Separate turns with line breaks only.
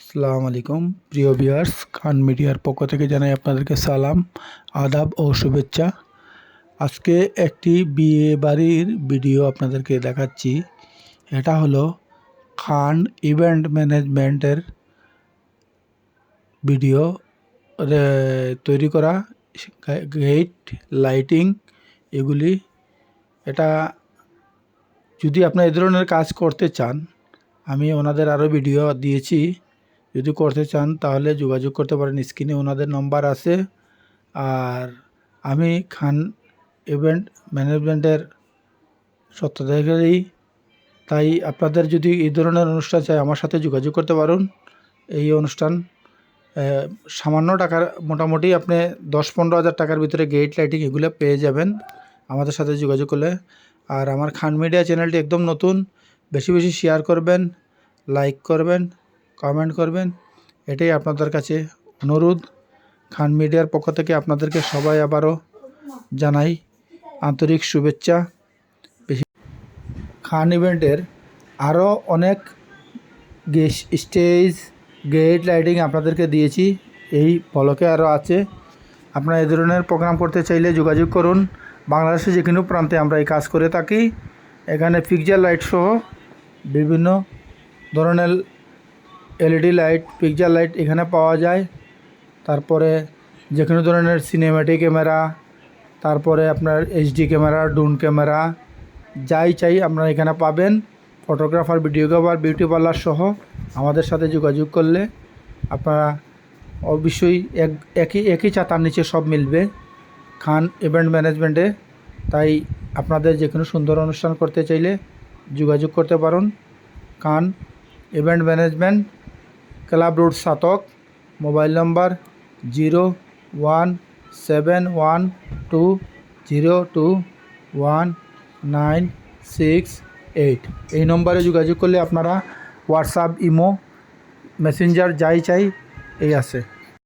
আসসালামু আলাইকুম প্রিয় ভিউয়ার্স, খান মিডিয়ার পক্ষ থেকে জানাই আপনাদেরকে সালাম, আদাব ও শুভেচ্ছা। আজকে একটি বিয়ে বাড়ির ভিডিও আপনাদেরকে দেখাচ্ছি। এটা হলো খান ইভেন্ট ম্যানেজমেন্টের ভিডিও তৈরি করা, গেট লাইটিং এগুলি। এটা যদি আপনি এই ধরনের কাজ করতে চান, আমি ওনাদের আরও ভিডিও দিয়েছি, যদি করতে চান তাহলে যোগাযোগ করতে পারেন। স্ক্রিনে ওনাদের নম্বর আছে। আর আমি খান ইভেন্ট ম্যানেজমেন্টের স্বত্বাধিকারী, তাই আপনাদের যদি এই ধরনের অনুষ্ঠান চাই আমার সাথে যোগাযোগ করতে পারুন। এই অনুষ্ঠান সামান্য টাকার, মোটামুটি আপনি 10-15 হাজার টাকার ভিতরে গেট লাইটিং এগুলো পেয়ে যাবেন আমাদের সাথে যোগাযোগ করলে। আর আমার খান মিডিয়া চ্যানেলটি একদম নতুন, বেশি বেশি শেয়ার করবেন, লাইক করবেন, কমেন্ট করবেন, এটাই আপনাদের কাছে অনুরোধ। খান মিডিয়ার পক্ষ থেকে আপনাদেরকে সবাই আবারও জানাই আন্তরিক শুভেচ্ছা। খান ইভেন্টের আরও অনেক স্টেজ গেট লাইটিং আপনাদেরকে দিয়েছি, এই ফলকে আরও আছে। আপনারা এই ধরনের প্রোগ্রাম করতে চাইলে যোগাযোগ করুন। বাংলাদেশে যে কোনো প্রান্তে আমরা এই কাজ করে থাকি। এখানে পিকচার লাইট সহ বিভিন্ন ধরনের এলইডি লাইট, পিকচার লাইট এখানে পাওয়া যায়। তারপরে যে কোনো ধরনের সিনেম্যাটিক ক্যামেরা, তারপরে আপনার এইচডি ক্যামেরা, ড্রোন ক্যামেরা, যাই চাই আপনারা এখানে পাবেন। ফটোগ্রাফার, ভিডিওগ্রাফার, বিউটি পার্লার সহ আমাদের সাথে যোগাযোগ করলে আপনারা অবশ্যই একই ছাতার নিচে সব মিলবে খান ইভেন্ট ম্যানেজমেন্টে। তাই আপনাদের যে কোনো সুন্দর অনুষ্ঠান করতে চাইলে যোগাযোগ করতে পারুন। Khan event management, club road, Satak. Mobile number 01712021968। এই নম্বরে যোগাযোগ করলে আপনারা হোয়াটসঅ্যাপ, ইমো, মেসেঞ্জার যাই চাই এই আছে।